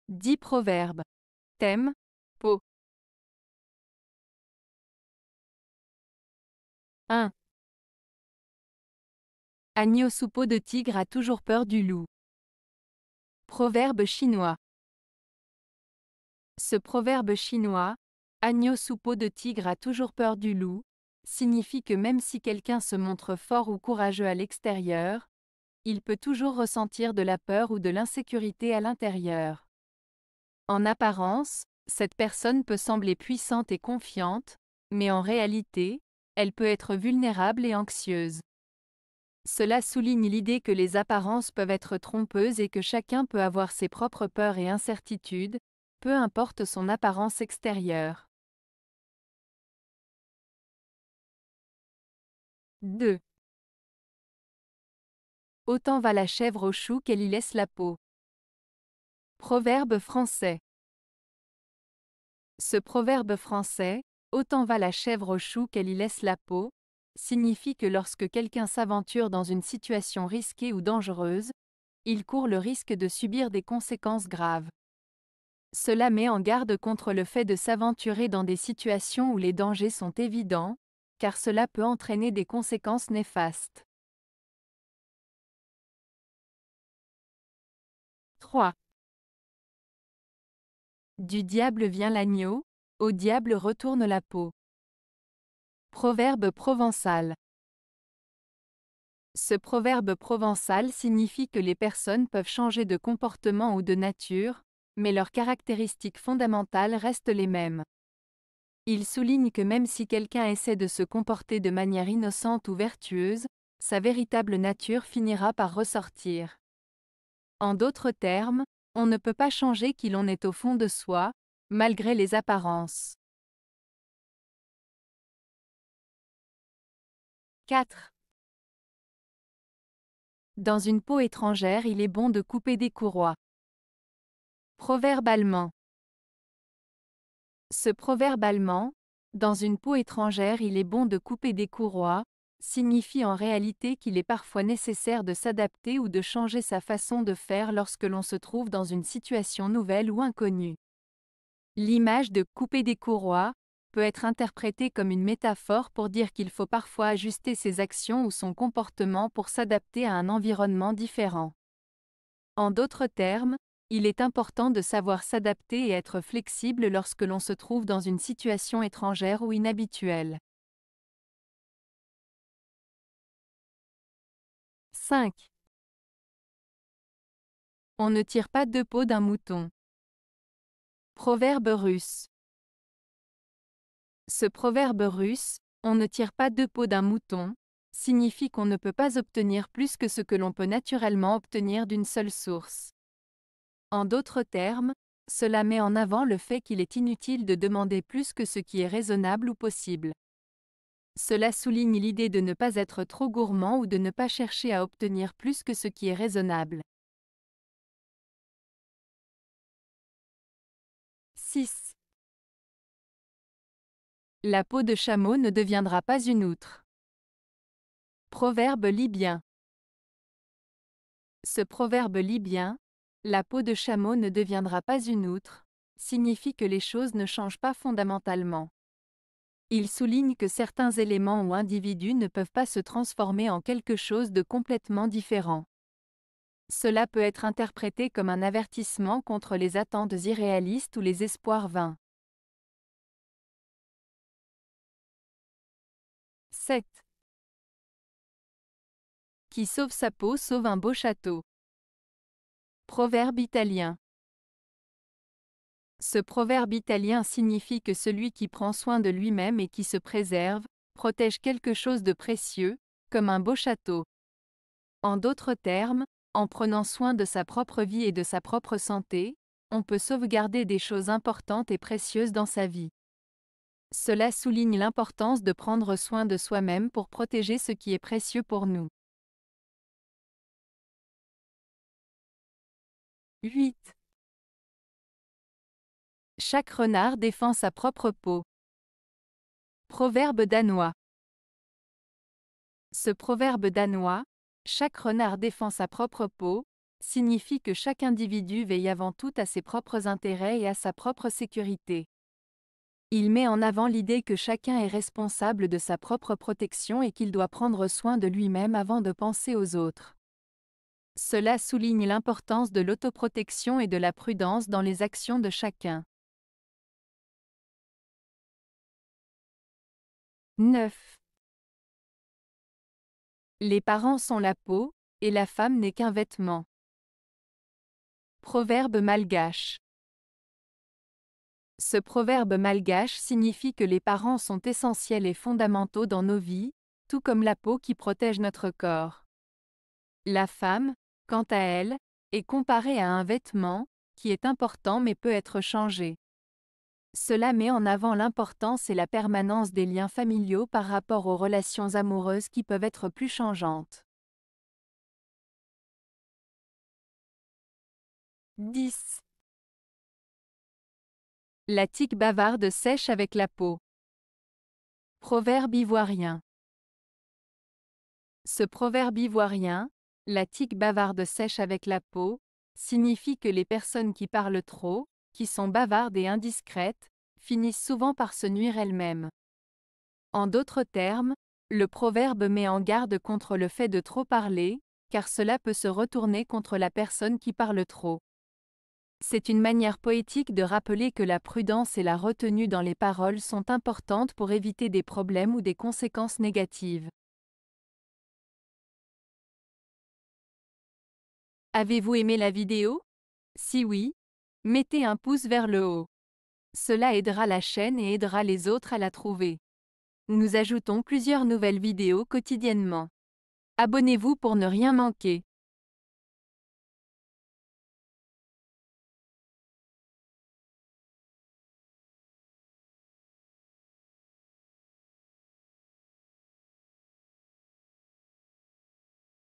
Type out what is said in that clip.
10 proverbes. Thème, peau. 1. Agneau sous peau de tigre a toujours peur du loup. Proverbe chinois. Ce proverbe chinois, agneau sous peau de tigre a toujours peur du loup, signifie que même si quelqu'un se montre fort ou courageux à l'extérieur, il peut toujours ressentir de la peur ou de l'insécurité à l'intérieur. En apparence, cette personne peut sembler puissante et confiante, mais en réalité, elle peut être vulnérable et anxieuse. Cela souligne l'idée que les apparences peuvent être trompeuses et que chacun peut avoir ses propres peurs et incertitudes, peu importe son apparence extérieure. 2. Autant va la chèvre au chou qu'elle y laisse la peau. Proverbe français. Ce proverbe français, autant va la chèvre au chou qu'elle y laisse la peau, signifie que lorsque quelqu'un s'aventure dans une situation risquée ou dangereuse, il court le risque de subir des conséquences graves. Cela met en garde contre le fait de s'aventurer dans des situations où les dangers sont évidents, car cela peut entraîner des conséquences néfastes. 3. Du diable vient l'agneau, au diable retourne la peau. Proverbe provençal. Ce proverbe provençal signifie que les personnes peuvent changer de comportement ou de nature, mais leurs caractéristiques fondamentales restent les mêmes. Il souligne que même si quelqu'un essaie de se comporter de manière innocente ou vertueuse, sa véritable nature finira par ressortir. En d'autres termes, on ne peut pas changer qui l'on est au fond de soi, malgré les apparences. 4. Dans une peau étrangère, il est bon de couper des courroies. Proverbe allemand. Ce proverbe allemand, dans une peau étrangère, il est bon de couper des courroies, signifie en réalité qu'il est parfois nécessaire de s'adapter ou de changer sa façon de faire lorsque l'on se trouve dans une situation nouvelle ou inconnue. L'image de couper des courroies peut être interprétée comme une métaphore pour dire qu'il faut parfois ajuster ses actions ou son comportement pour s'adapter à un environnement différent. En d'autres termes, il est important de savoir s'adapter et être flexible lorsque l'on se trouve dans une situation étrangère ou inhabituelle. 5. On ne tire pas deux peaux d'un mouton. Proverbe russe. Ce proverbe russe, on ne tire pas deux peaux d'un mouton, signifie qu'on ne peut pas obtenir plus que ce que l'on peut naturellement obtenir d'une seule source. En d'autres termes, cela met en avant le fait qu'il est inutile de demander plus que ce qui est raisonnable ou possible. Cela souligne l'idée de ne pas être trop gourmand ou de ne pas chercher à obtenir plus que ce qui est raisonnable. 6. La peau de chameau ne deviendra pas une outre. Proverbe libyen. Ce proverbe libyen, la peau de chameau ne deviendra pas une outre, signifie que les choses ne changent pas fondamentalement. Il souligne que certains éléments ou individus ne peuvent pas se transformer en quelque chose de complètement différent. Cela peut être interprété comme un avertissement contre les attentes irréalistes ou les espoirs vains. 7. Qui sauve sa peau sauve un beau château. Proverbe italien. Ce proverbe italien signifie que celui qui prend soin de lui-même et qui se préserve, protège quelque chose de précieux, comme un beau château. En d'autres termes, en prenant soin de sa propre vie et de sa propre santé, on peut sauvegarder des choses importantes et précieuses dans sa vie. Cela souligne l'importance de prendre soin de soi-même pour protéger ce qui est précieux pour nous. 8. Chaque renard défend sa propre peau. Proverbe danois. Ce proverbe danois, chaque renard défend sa propre peau, signifie que chaque individu veille avant tout à ses propres intérêts et à sa propre sécurité. Il met en avant l'idée que chacun est responsable de sa propre protection et qu'il doit prendre soin de lui-même avant de penser aux autres. Cela souligne l'importance de l'autoprotection et de la prudence dans les actions de chacun. 9. Les parents sont la peau, et la femme n'est qu'un vêtement. Proverbe malgache. Ce proverbe malgache signifie que les parents sont essentiels et fondamentaux dans nos vies, tout comme la peau qui protège notre corps. La femme, quant à elle, est comparée à un vêtement, qui est important mais peut être changé. Cela met en avant l'importance et la permanence des liens familiaux par rapport aux relations amoureuses qui peuvent être plus changeantes. 10. La tique bavarde sèche avec la peau. Proverbe ivoirien. Ce proverbe ivoirien, la tique bavarde sèche avec la peau, signifie que les personnes qui parlent trop, qui sont bavardes et indiscrètes, finissent souvent par se nuire elles-mêmes. En d'autres termes, le proverbe met en garde contre le fait de trop parler, car cela peut se retourner contre la personne qui parle trop. C'est une manière poétique de rappeler que la prudence et la retenue dans les paroles sont importantes pour éviter des problèmes ou des conséquences négatives. Avez-vous aimé la vidéo? Si oui, mettez un pouce vers le haut. Cela aidera la chaîne et aidera les autres à la trouver. Nous ajoutons plusieurs nouvelles vidéos quotidiennement. Abonnez-vous pour ne rien manquer.